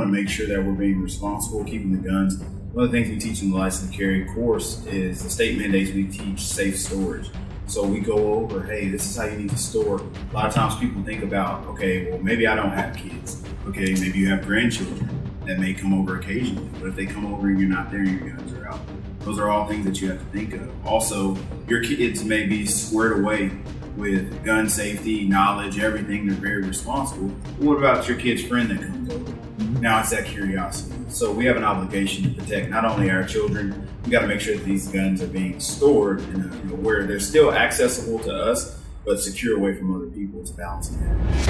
to make sure that we're being responsible, keeping the guns. One of the things we teach in the license to carry course is the state mandates. We teach safe storage. So we go over, hey, this is how you need to store. A lot of times people think about, okay, well, maybe I don't have kids. Okay, maybe you have grandchildren that may come over occasionally. But if they come over and you're not there and your guns are out, those are all things that you have to think of. Also, your kids may be squared away with gun safety, knowledge, everything. They're very responsible. What about your kid's friend that comes over? Now it's that curiosity. So we have an obligation to protect not only our children, we got to make sure that these guns are being stored in where they're still accessible to us, but secure away from other people. It's balancing that.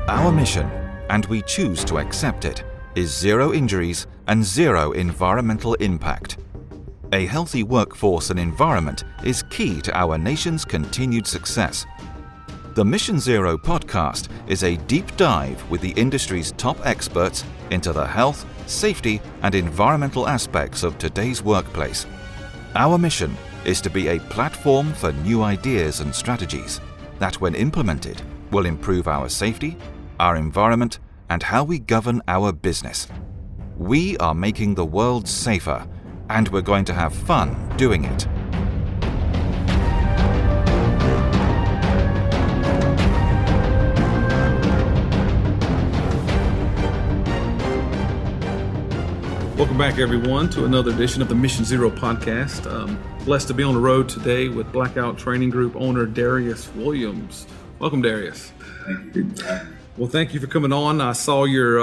Our mission, and we choose to accept it, is zero injuries and zero environmental impact. A healthy workforce and environment is key to our nation's continued success. The Mission Zero podcast is a deep dive with the industry's top experts into the health, safety, and environmental aspects of today's workplace. Our mission is to be a platform for new ideas and strategies that, when implemented, will improve our safety, our environment, and how we govern our business. We are making the world safer, and we're going to have fun doing it. Welcome back, everyone, to another edition of the Mission Zero podcast. Blessed to be on the road today with Blackout Training Group owner Darius Williams. Welcome, Darius. Thank you. Well, thank you for coming on. I saw your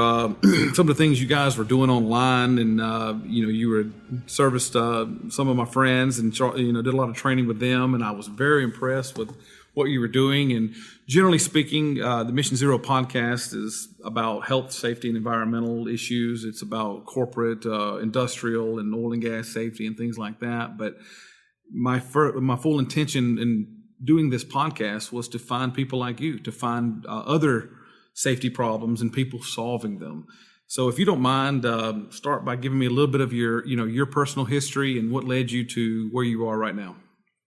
some of the things you guys were doing online, and you were serviced some of my friends, and did a lot of training with them, and I was very impressed with what you were doing. And generally speaking, the Mission Zero podcast is about health, safety, and environmental issues. It's about corporate, industrial, and oil and gas safety and things like that. But my full intention in doing this podcast was to find people like you, to find other safety problems and people solving them. So if you don't mind, start by giving me a little bit of your personal history and what led you to where you are right now.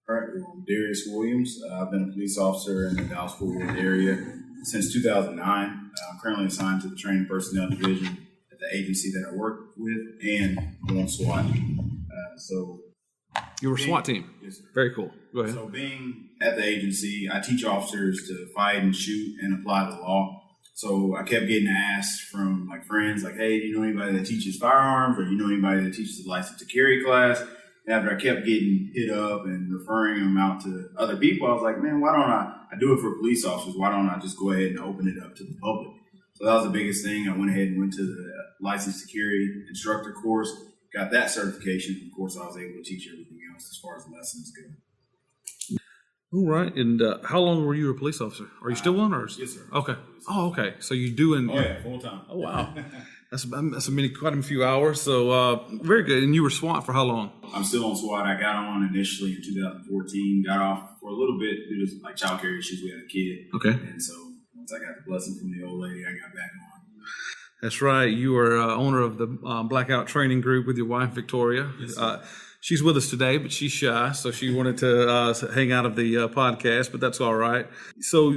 All right, well, I'm Darius Williams. I've been a police officer in the Dallas-Fort Worth area since 2009. I'm currently assigned to the Training Personnel Division at the agency that I work with, and I'm on SWAT. You were a SWAT team? Yes, sir. Very cool. Go ahead. So being at the agency, I teach officers to fight and shoot and apply the law. So I kept getting asked from friends, hey, do you know anybody that teaches firearms, or you know anybody that teaches the license to carry class? And after I kept getting hit up and referring them out to other people, I was like, man, why don't I do it for police officers? Why don't I just go ahead and open it up to the public? So that was the biggest thing. I went ahead and went to the license to carry instructor course, got that certification. Of course, I was able to teach everything else as far as lessons go. All right. And how long were you a police officer? Are you still one? Or? Yes, sir. Okay. Oh, okay. So you're doing... Oh, yeah, full time. Oh, wow. That's quite a few hours. So very good. And you were SWAT for how long? I'm still on SWAT. I got on initially in 2014, got off for a little bit due to child care issues. We had a kid. Okay. And so once I got the blessing from the old lady, I got back on. That's right. You are owner of the Blackout Training Group with your wife, Victoria. Yes, she's with us today, but she's shy, so she wanted to hang out of the podcast, but that's all right. So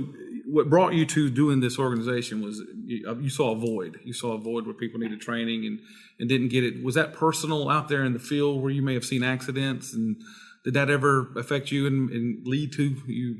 what brought you to doing this organization was you saw a void. You saw a void where people needed training and didn't get it. Was that personal out there in the field where you may have seen accidents? And did that ever affect you and lead to you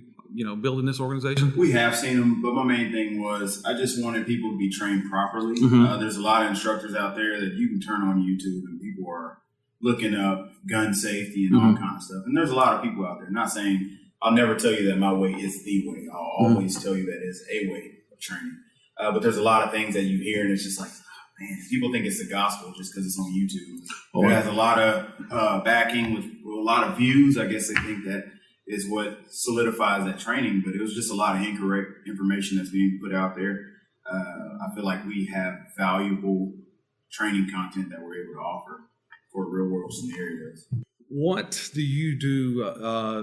building this organization? We have seen them, but my main thing was I just wanted people to be trained properly. Mm-hmm. There's a lot of instructors out there that you can turn on YouTube and people are looking up gun safety and all kind of stuff. And there's a lot of people out there. Not saying I'll never tell you that my way is the way. I'll always tell you that it's a way of training. But there's a lot of things that you hear and it's just like, oh, man, people think it's the gospel just because it's on YouTube. It has a lot of backing with a lot of views. I guess they think that is what solidifies that training, but it was just a lot of incorrect information that's being put out there. I feel like we have valuable training content that we're able to offer for real world scenarios. What do you do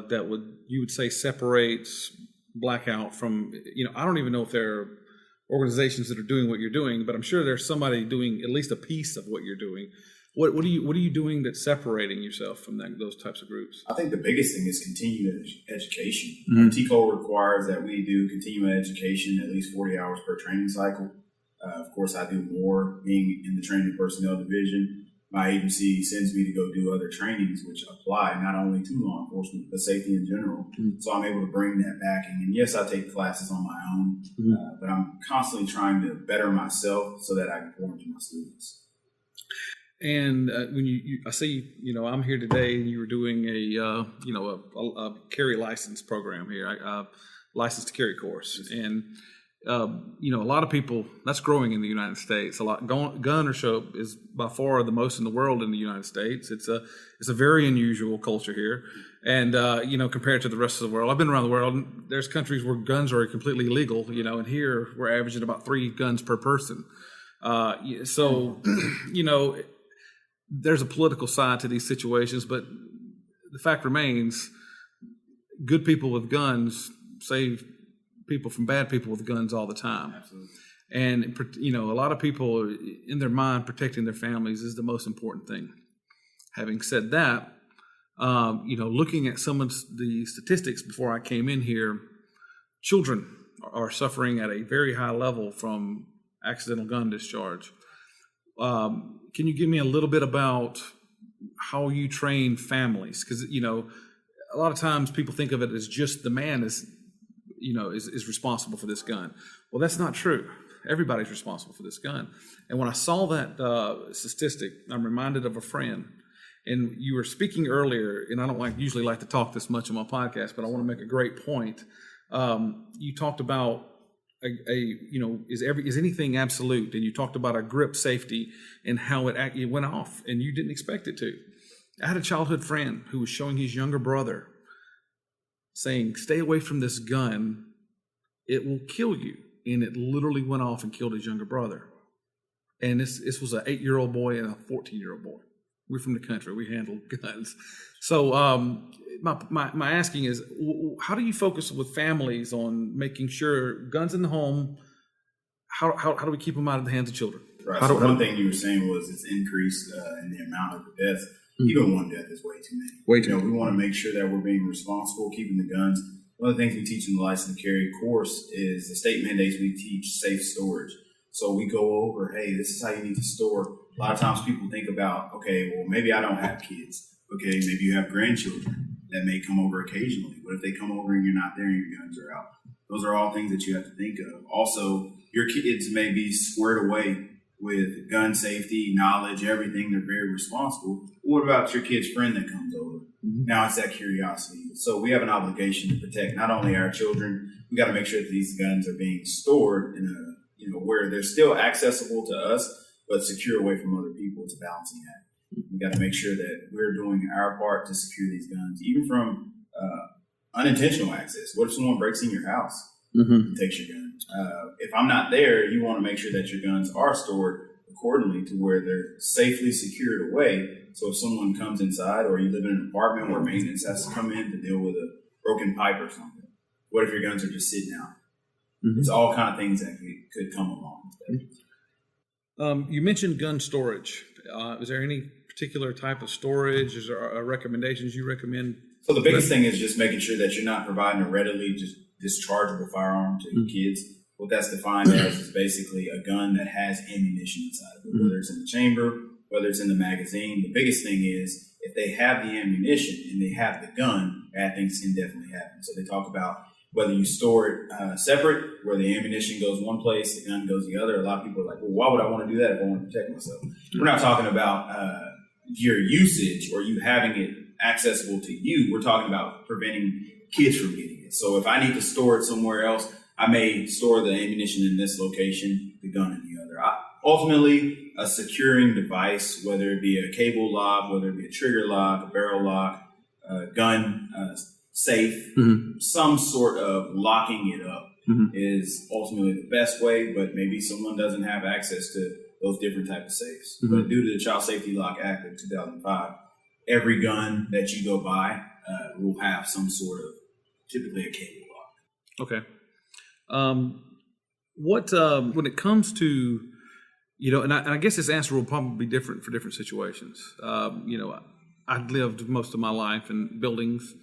that you would say separates Blackout from, I don't even know if there are organizations that are doing what you're doing, but I'm sure there's somebody doing at least a piece of what you're doing. What are you doing that's separating yourself from those types of groups? I think the biggest thing is continuing education. Mm-hmm. TCO requires that we do continuing education at least 40 hours per training cycle. Of course, I do more being in the training personnel division. My agency sends me to go do other trainings, which apply not only to law enforcement, but safety in general. So I'm able to bring that back. And yes, I take classes on my own, but I'm constantly trying to better myself so that I can pour into my students. And when I see, I'm here today, and you were doing a carry license program here, license to carry course, and a lot of people, that's growing in the United States. Gun ownership is by far the most in the world in the United States. It's a very unusual culture here, and compared to the rest of the world, I've been around the world. And there's countries where guns are completely illegal, and here we're averaging about 3 guns per person. So there's a political side to these situations, but the fact remains, good people with guns save people from bad people with guns all the time. Absolutely. And, a lot of people, in their mind, protecting their families is the most important thing. Having said that, looking at some of the statistics before I came in here, children are suffering at a very high level from accidental gun discharge. Can you give me a little bit about how you train families? Because, a lot of times people think of it as just the man is responsible for this gun. Well, that's not true. Everybody's responsible for this gun. And when I saw that statistic, I'm reminded of a friend. And you were speaking earlier, and I don't usually like to talk this much on my podcast, but I want to make a great point. You talked about is anything absolute? And you talked about a grip safety and how it went off, and you didn't expect it to. I had a childhood friend who was showing his younger brother, saying, "Stay away from this gun, it will kill you." And it literally went off and killed his younger brother. And this was an 8-year-old boy and a 14-year-old boy. We're from the country, we handle guns. So my asking is, how do you focus with families on making sure guns in the home, how do we keep them out of the hands of children? Right. So one thing you were saying was it's increased in the amount of the deaths. Even one death is way too many. Way too many. We want to make sure that we're being responsible, keeping the guns. One of the things we teach in the license to carry course is the state mandates we teach safe storage. So we go over, hey, this is how you need to store. A lot of times people think about, okay, well, maybe I don't have kids. Okay, maybe you have grandchildren that may come over occasionally. What if they come over and you're not there and your guns are out? Those are all things that you have to think of. Also, your kids may be squared away with gun safety, knowledge, everything. They're very responsible. What about your kid's friend that comes over? Now it's that curiosity. So we have an obligation to protect not only our children, we got to make sure that these guns are being stored in a, where they're still accessible to us, but secure away from other people. It's a balancing act. We got to make sure that we're doing our part to secure these guns, even from unintentional access. What if someone breaks in your house and takes your gun? If I'm not there, you want to make sure that your guns are stored accordingly to where they're safely secured away. So if someone comes inside, or you live in an apartment where maintenance has to come in to deal with a broken pipe or something, what if your guns are just sitting out? It's all kind of things that could come along. You mentioned gun storage. Is there any particular type of storage? Is there recommendations you recommend? So the biggest thing is just making sure that you're not providing a readily just dischargeable firearm to kids. What that's defined as is basically a gun that has ammunition inside of it, whether it's in the chamber, whether it's in the magazine. The biggest thing is if they have the ammunition and they have the gun, bad things can definitely happen. So they talk about whether you store it separate, where the ammunition goes one place, the gun goes the other. A lot of people are like, well, why would I want to do that if I want to protect myself? We're not talking about your usage or you having it accessible to you. We're talking about preventing kids from getting it. So if I need to store it somewhere else, I may store the ammunition in this location, the gun in the other. Ultimately, a securing device, whether it be a cable lock, whether it be a trigger lock, a barrel lock, a gun safe, some sort of locking it up is ultimately the best way, but maybe someone doesn't have access to those different types of safes. But due to the Child Safety Lock Act of 2005, every gun that you go buy will have some sort of, typically a cable lock. Okay. When it comes to, and I guess this answer will probably be different for different situations. I've lived most of my life in buildings,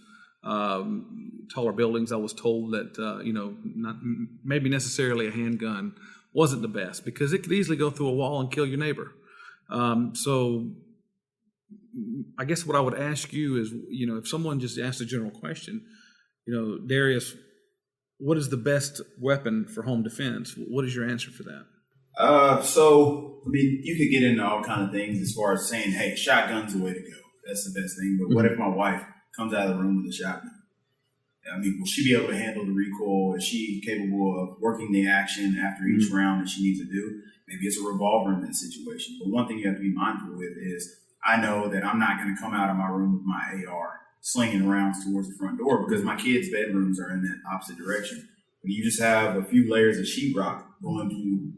taller buildings. I was told that, not maybe necessarily a handgun wasn't the best because it could easily go through a wall and kill your neighbor. So I guess what I would ask you is, if someone just asked a general question, Darius, what is the best weapon for home defense? What is your answer for that? You could get into all kind of things as far as saying, hey, shotgun's the way to go. That's the best thing. But what if my wife comes out of the room with a shotgun? Will she be able to handle the recoil? Is she capable of working the action after each round that she needs to do? Maybe it's a revolver in that situation. But one thing you have to be mindful with is I know that I'm not going to come out of my room with my AR slinging rounds towards the front door because my kids' bedrooms are in that opposite direction. When you just have a few layers of sheetrock going through,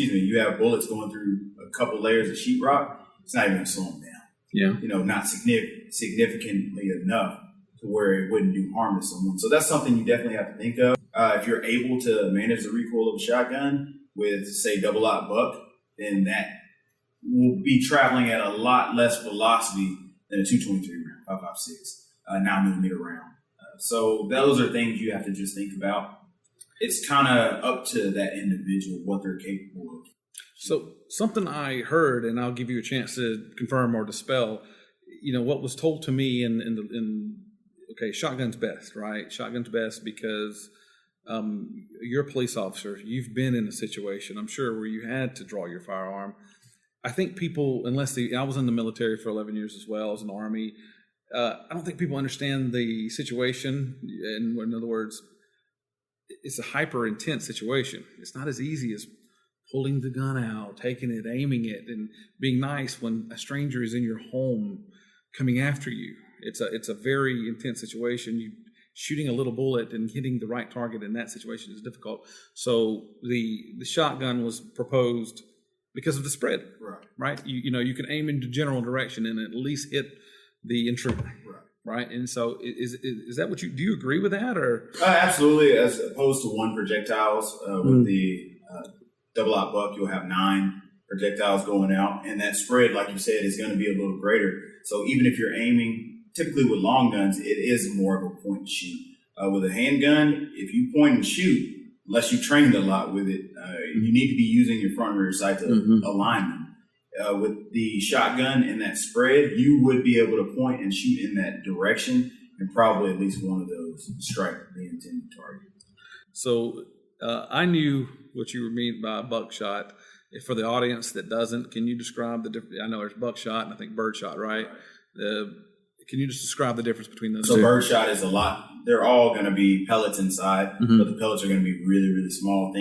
you have bullets going through a couple layers of sheetrock, it's not even going to slow them down. Yeah. Not significantly enough to where it wouldn't do harm to someone. So that's something you definitely have to think of. If you're able to manage the recoil of a shotgun with, say, double-aught buck, then that will be traveling at a lot less velocity than a 223 round, 5.56, 9mm round. So those are things you have to just think about. It's kind of up to that individual what they're capable of. So something I heard, and I'll give you a chance to confirm or dispel, what was told to me okay, shotgun's best, right? Shotgun's best because you're a police officer. You've been in a situation, I'm sure, where you had to draw your firearm. I think people, I was in the military for 11 years as well as an Army. I don't think people understand the situation. In other words, it's a hyper intense situation. It's not as easy as pulling the gun out, taking it, aiming it, and being nice when a stranger is in your home coming after you. It's a very intense situation. Shooting a little bullet and hitting the right target in that situation is difficult. So the shotgun was proposed because of the spread, right? You can aim into general direction and at least hit the intruder, right? And so is that do you agree with that or? Absolutely, as opposed to one projectiles with the double-aught buck, you'll have 9 projectiles going out, and that spread, like you said, is going to be a little greater. So even if you're aiming, typically with long guns, it is more of a point and shoot. With a handgun, if you point and shoot, unless you trained a lot with it, you need to be using your front and rear sight to align them. With the shotgun and that spread, you would be able to point and shoot in that direction, and probably at least one of those strike the intended target. So I knew what you mean by buckshot. For the audience that doesn't, can you describe the difference? I know there's buckshot and I think birdshot, right? Can you just describe the difference between those two? So birdshot is they're all going to be pellets inside, but the pellets are going to be really, really small.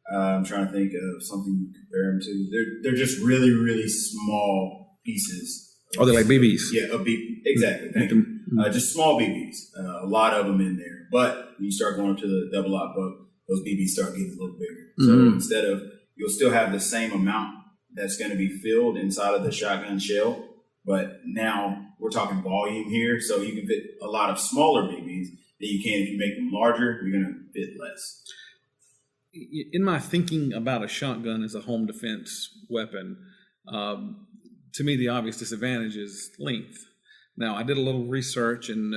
I'm trying to think of something you compare them to. They're just really, really small pieces. Are they like BBs? Yeah, exactly. Thank you. Just small BBs. A lot of them in there. But when you start going up to the double-aught buck, those BBs start getting a little bigger. So you'll still have the same amount that's going to be filled inside of the shotgun shell. But now we're talking volume here, so you can fit a lot of smaller BBs that you can. If you make them larger, you're going to fit less. In my thinking about a shotgun as a home defense weapon, to me the obvious disadvantage is length. Now, I did a little research, and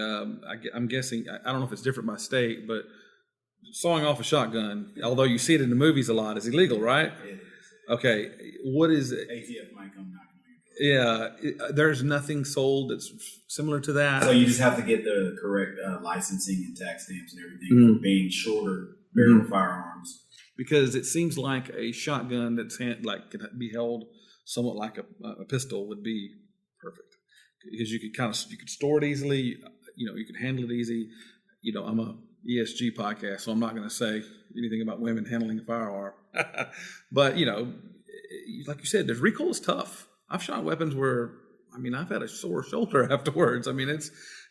I'm guessing, I don't know if it's different by state, but sawing off a shotgun, although you see it in the movies a lot, is illegal, right? It is. Okay, what is it? ATF might come knocking. Yeah, there's nothing sold that's similar to that. So you just have to get the correct licensing and tax stamps and everything for being shorter barrel firearms. Because it seems like a shotgun that's can be held somewhat like a pistol would be perfect because you could store it easily. You could handle it easy. I'm a ESG podcast, so I'm not going to say anything about women handling a firearm. But like you said, the recoil is tough. I've shot weapons where, I've had a sore shoulder afterwards. And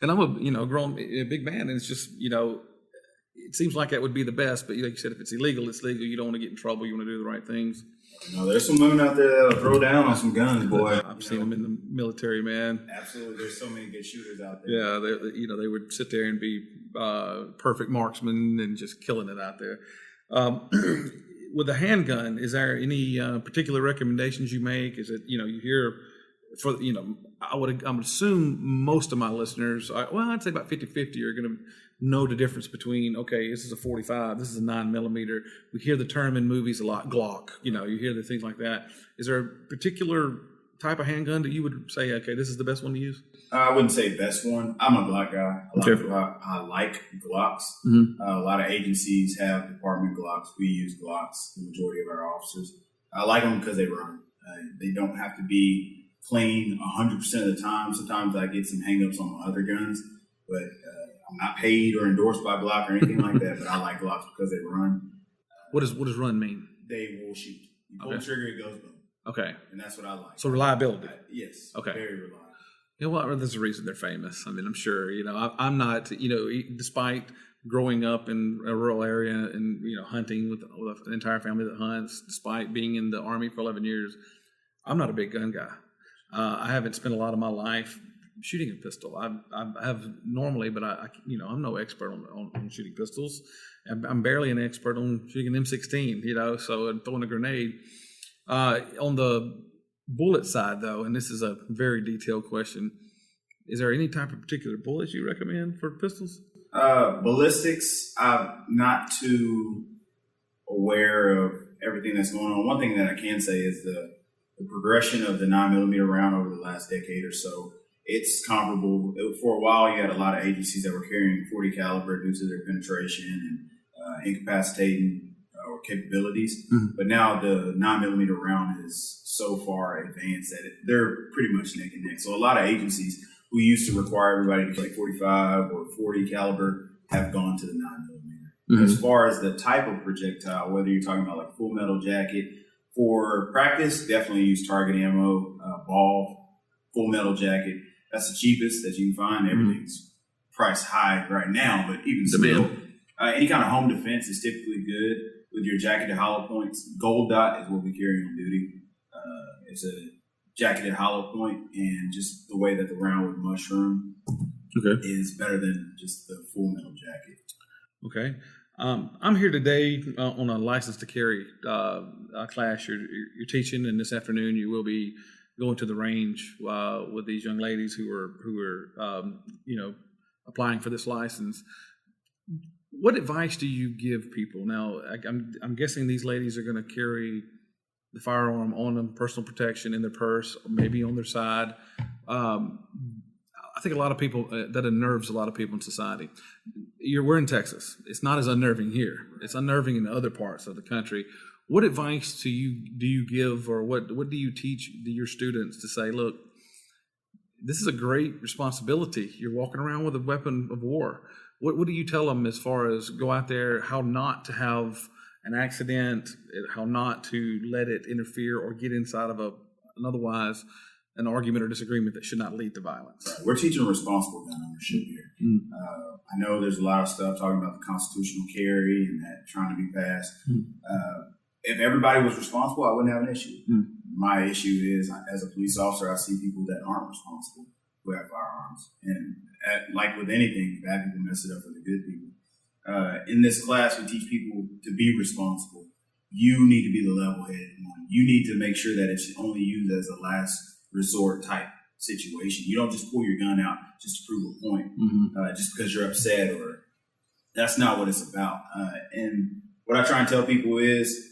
I'm a big man, and it's just, it seems like that would be the best. But like you said, if it's illegal, it's legal. You don't want to get in trouble. You want to do the right things. There's some women out there that'll throw down on some guns, boy. I've seen them in the military, man. Absolutely. There's so many good shooters out there. Yeah, they would sit there and be perfect marksmen and just killing it out there. With a handgun, is there any particular recommendations you make? Is it, you hear I would assume most of my listeners, I'd say about 50-50 are going to know the difference between, okay, this is a 45, this is a 9mm. We hear the term in movies a lot, Glock. You hear the things like that. Is there a particular type of handgun that you would say, okay, this is the best one to use? I wouldn't say best one. I'm a Glock guy. I like Glocks. A lot of agencies have department Glocks. We use Glocks, the majority of our officers. I like them because they run. They don't have to be clean 100% of the time. Sometimes I get some hangups on my other guns, but I'm not paid or endorsed by Glock or anything like that, but I like Glocks because they run. What does run mean? They will shoot. You pull the trigger, it goes boom. Okay. And that's what I like. So reliability. Yes. Okay. Very reliable. Well, there's a reason they're famous. I mean, I'm sure, I'm not, despite growing up in a rural area and, hunting with an entire family that hunts, despite being in the Army for 11 years, I'm not a big gun guy. I haven't spent a lot of my life shooting a pistol. I have normally, but I'm no expert on shooting pistols. I'm barely an expert on shooting an M16, so throwing a grenade. On the bullet side, though, and this is a very detailed question, is there any type of particular bullets you recommend for pistols? Ballistics, I'm not too aware of everything that's going on. One thing that I can say is the progression of the 9mm round over the last decade or so. It's comparable. For a while, you had a lot of agencies that were carrying 40 caliber due to their penetration and incapacitating capabilities. But now the 9mm round is so far advanced that they're pretty much neck and neck. So a lot of agencies who used to require everybody to carry 45 or 40 caliber have gone to the 9mm. As far as the type of projectile, whether you're talking about like full metal jacket, for practice, definitely use target ammo, ball, full metal jacket. That's the cheapest that you can find. Everything's priced high right now, but even still, any kind of home defense is typically good with your jacketed hollow points. Gold dot is what we carry on duty. It's a jacketed hollow point, and just the way that the round would mushroom is better than just the full metal jacket. Okay. I'm here today on a license to carry class you're teaching, and this afternoon you will be going to the range with these young ladies who are applying for this license. What advice do you give people? Now, I'm guessing these ladies are going to carry the firearm on them, personal protection in their purse, or maybe on their side. I think a lot of people, that unnerves a lot of people in society. We're in Texas. It's not as unnerving here. It's unnerving in other parts of the country. What advice do you give, or what do you teach your students to say, look, this is a great responsibility. You're walking around with a weapon of war. What do you tell them as far as go out there, how not to have an accident, how not to let it interfere or get inside of an argument or disagreement that should not lead to violence? Right. We're teaching responsible gun ownership here. I know there's a lot of stuff talking about the constitutional carry and that trying to be passed. If everybody was responsible, I wouldn't have an issue. My issue is, as a police officer, I see people that aren't responsible who have firearms. And like with anything, bad people mess it up for the good people. In this class, we teach people to be responsible. You need to be the level-headed one. You need to make sure that it's only used as a last resort type situation. You don't just pull your gun out just to prove a point, just because you're upset, or that's not what it's about. And what I try and tell people is,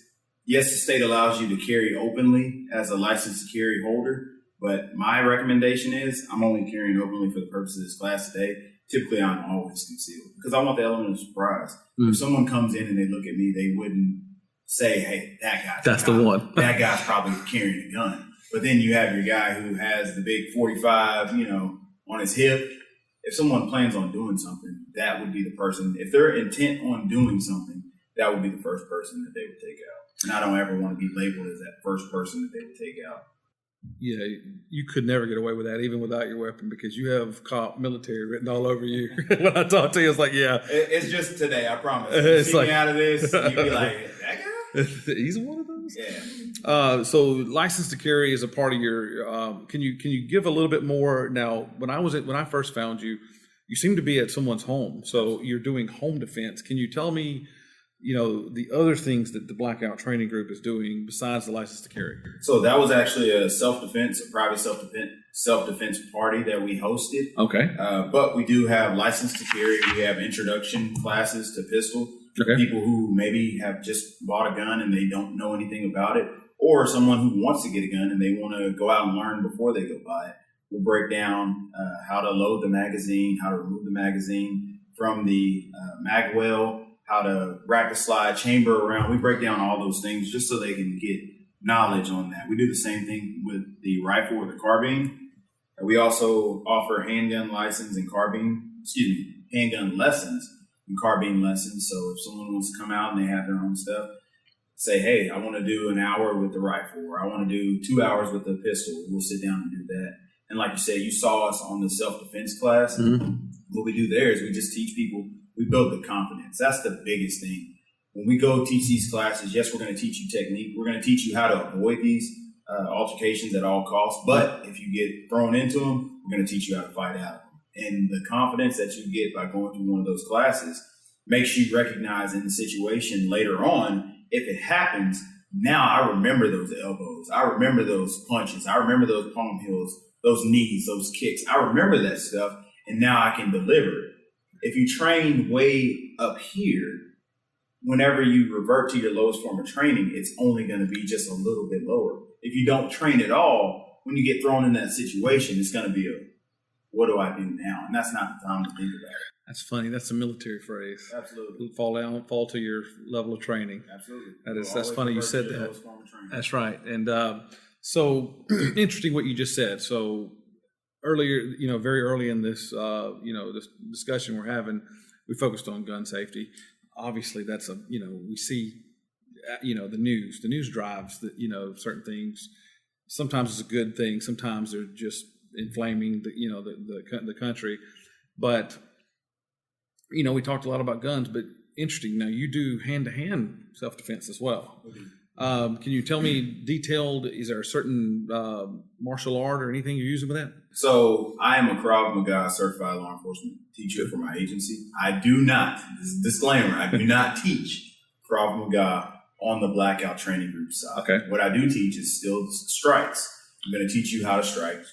yes, the state allows you to carry openly as a licensed carry holder, but my recommendation is I'm only carrying openly for the purpose of this class today. Typically, I'm always concealed because I want the element of surprise. If someone comes in and they look at me, they wouldn't say, hey, that's the one. That guy's probably carrying a gun. But then you have your guy who has the big 45, on his hip. If someone plans on doing something, that would be the person. If they're intent on doing something, that would be the first person that they would take out. And I don't ever want to be labeled as that first person that they would take out. Yeah, you could never get away with that, even without your weapon, because you have cop military written all over you. When I talk to you, it's like, yeah. It's just today, I promise. It's like, me out of this, you'd be like, that guy? He's one of those? Yeah. So license to carry is a part of your, can you give a little bit more? Now, when I first found you, you seem to be at someone's home. So you're doing home defense. Can you tell me, the other things that the Blackout training group is doing besides the license to carry? So that was actually a private self-defense party that we hosted. Okay. But we do have license to carry. We have introduction classes to pistol. Okay. People who maybe have just bought a gun and they don't know anything about it, or someone who wants to get a gun and they want to go out and learn before they go buy it. We'll break down how to load the magazine, how to remove the magazine from the mag well, how to rack the slide chamber around. We break down all those things just so they can get knowledge on that. We do the same thing with the rifle or the carbine. We also offer handgun lessons and handgun lessons and carbine lessons. So if someone wants to come out and they have their own stuff, say, hey, I want to do an hour with the rifle, or I want to do 2 hours with the pistol. We'll sit down and do that. And like you said, you saw us on the self-defense class. Mm-hmm. What we do there is we just teach people, we build the confidence. That's the biggest thing. When we go teach these classes, yes, we're going to teach you technique. We're going to teach you how to avoid these altercations at all costs. But if you get thrown into them, we're going to teach you how to fight out. And the confidence that you get by going through one of those classes makes you recognize in the situation later on, if it happens, now I remember those elbows. I remember those punches. I remember those palm heels, those knees, those kicks. I remember that stuff, and now I can deliver it. If you train way up here, whenever you revert to your lowest form of training, it's only going to be just a little bit lower. If you don't train at all, when you get thrown in that situation, it's going to be what do I do now? And that's not the time to think about it. That's funny. That's a military phrase. Absolutely. Fall to your level of training. Absolutely. That's funny you said that. That's right. And so interesting what you just said. So earlier, very early in this, this discussion we're having, we focused on gun safety. Obviously, that's we see, the news drives that, certain things. Sometimes it's a good thing. Sometimes they're just inflaming the country. But, we talked a lot about guns, but interesting. Now you do hand-to-hand self-defense as well. Can you tell me detailed, is there a certain martial art or anything you're using with that? So I am a Krav Maga certified law enforcement teacher for my agency. I do not, this is a disclaimer, I do not teach Krav Maga on the Blackout training group side. Okay. What I do teach is still strikes. I'm going to teach you how to strike,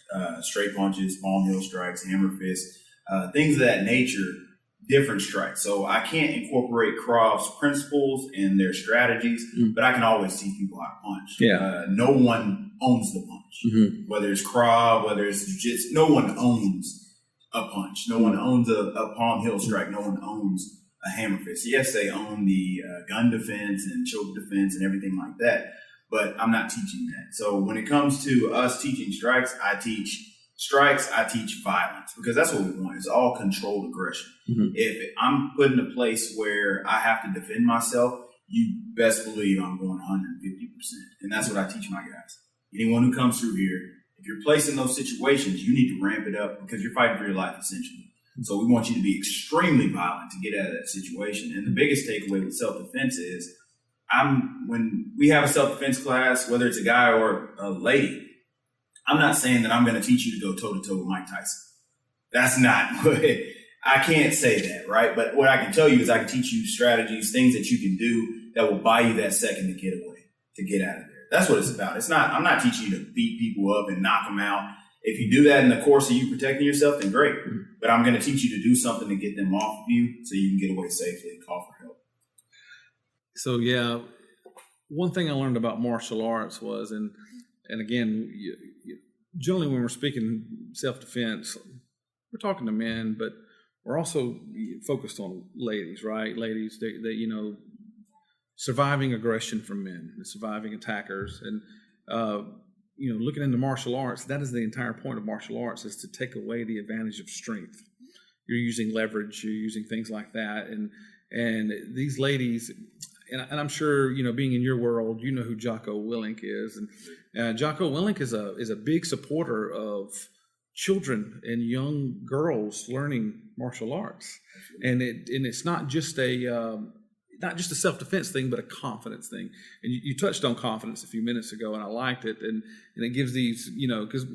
straight punches, palm heel strikes, hammer fists, things of that nature, different strikes. So I can't incorporate Krav's principles and their strategies, but I can always teach people how to punch. Yeah. No one owns the punch, whether it's Krav, whether it's jiu-jitsu, no one owns a punch. No one owns a palm heel strike. No one owns a hammer fist. Yes, they own the gun defense and choke defense and everything like that, but I'm not teaching that. So when it comes to us teaching strikes, I teach violence, because that's what we want. It's all controlled aggression. If I'm put in a place where I have to defend myself, you best believe I'm going 150%. And that's what I teach my guys. Anyone who comes through here, if you're placed in those situations, you need to ramp it up because you're fighting for your life, essentially. So we want you to be extremely violent to get out of that situation. And the biggest takeaway with self-defense is when we have a self-defense class, whether it's a guy or a lady, I'm not saying that I'm going to teach you to go toe-to-toe with Mike Tyson. That's not what I can't say that, right? But what I can tell you is I can teach you strategies, things that you can do that will buy you that second to get away, to get out of there. That's what it's about. I'm not teaching you to beat people up and knock them out. If you do that in the course of you protecting yourself, then great. But I'm going to teach you to do something to get them off of you so you can get away safely and call for help. So, yeah, one thing I learned about martial arts was, and again, generally when we're speaking self-defense, we're talking to men, but we're also focused on ladies, right? Ladies, they surviving aggression from men, surviving attackers, and looking into martial arts, that is the entire point of martial arts, is to take away the advantage of strength. You're using leverage, you're using things like that, and these ladies, and I'm sure being in your world, you know who Jocko Willink is, and Jocko Willink is a big supporter of children and young girls learning martial arts, and it's not just a self-defense thing, but a confidence thing. And you touched on confidence a few minutes ago, and I liked it. And it gives these, because,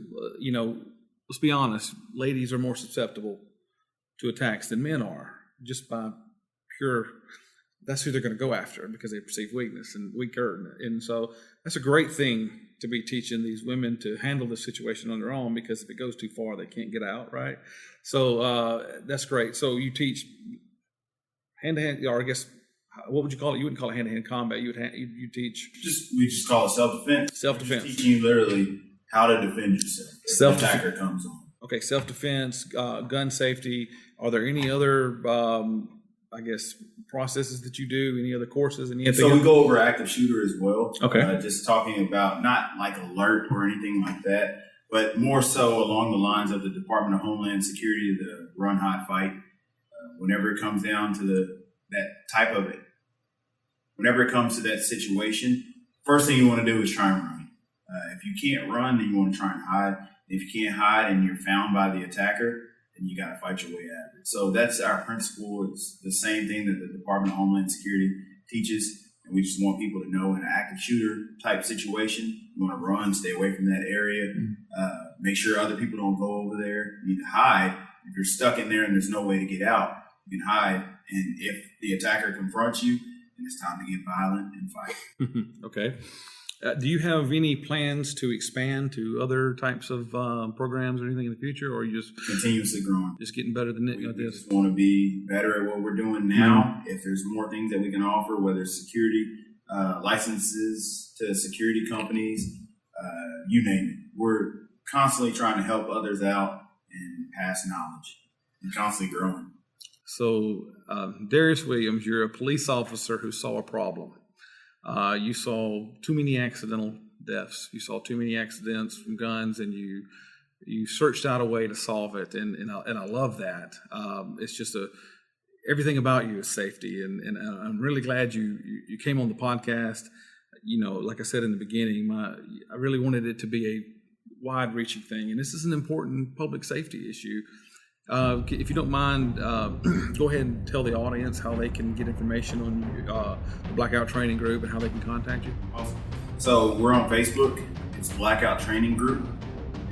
let's be honest, ladies are more susceptible to attacks than men are, just by pure that's who they're going to go after because they perceive weakness and weaker. And so that's a great thing to be teaching these women to handle the situation on their own, because if it goes too far, they can't get out, right? So that's great. So you teach hand-to-hand, or I guess, what would you call it? You wouldn't call it hand-to-hand combat. You teach... We just call it self-defense. Self-defense. Teaching you literally how to defend yourself if the attacker comes on. Okay, self-defense, gun safety. Are there any other, I guess, processes that you do? Any other courses? So we go over active shooter as well. Okay. Just talking about not like alert or anything like that, but more so along the lines of the Department of Homeland Security, the run, hide, fight. Whenever it comes down to whenever it comes to that situation, first thing you want to do is try and run. If you can't run, then you want to try and hide. If you can't hide and you're found by the attacker, then you got to fight your way out of it. So that's our principle. It's the same thing that the Department of Homeland Security teaches. And we just want people to know in an active shooter type situation, you want to run, stay away from that area, make sure other people don't go over there. You need to hide. If you're stuck in there and there's no way to get out, you can hide. And if the attacker confronts you, then it's time to get violent and fight. Okay. Do you have any plans to expand to other types of programs or anything in the future, or are you just continuously growing? Just getting better than it? We just want to be better at what we're doing now. If there's more things that we can offer, whether it's security, licenses to security companies, you name it. We're constantly trying to help others out and pass knowledge and constantly growing. So, Darius Williams, you're a police officer who saw a problem. You saw too many accidental deaths. You saw too many accidents from guns, and you searched out a way to solve it. And I love that. It's just everything about you is safety. And I'm really glad you came on the podcast. You know, like I said in the beginning, I really wanted it to be a wide-reaching thing, and this is an important public safety issue. If you don't mind, go ahead and tell the audience how they can get information on the Blackout Training Group and how they can contact you. Awesome. So we're on Facebook. It's Blackout Training Group.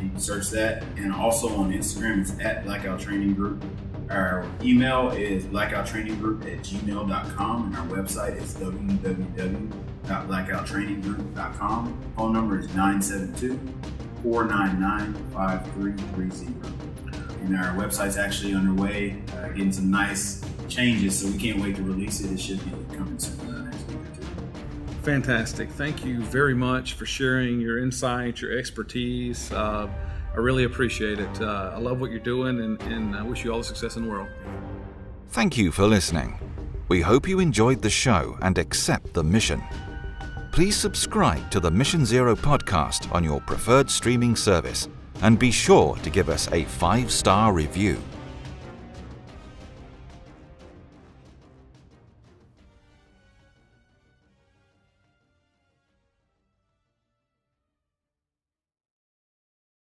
You can search that. And also on Instagram, it's at Blackout Training Group. Our email is blackouttraininggroup@gmail.com, and our website is www.blackouttraininggroup.com. Phone number is 972-499-5330. And our website's actually underway, getting some nice changes, so we can't wait to release it. It should be coming soon next week or two. Fantastic. Thank you very much for sharing your insight, your expertise. I really appreciate it. I love what you're doing, and I wish you all the success in the world. Thank you for listening. We hope you enjoyed the show and accept the mission. Please subscribe to the Mission Zero podcast on your preferred streaming service, and be sure to give us a 5-star review.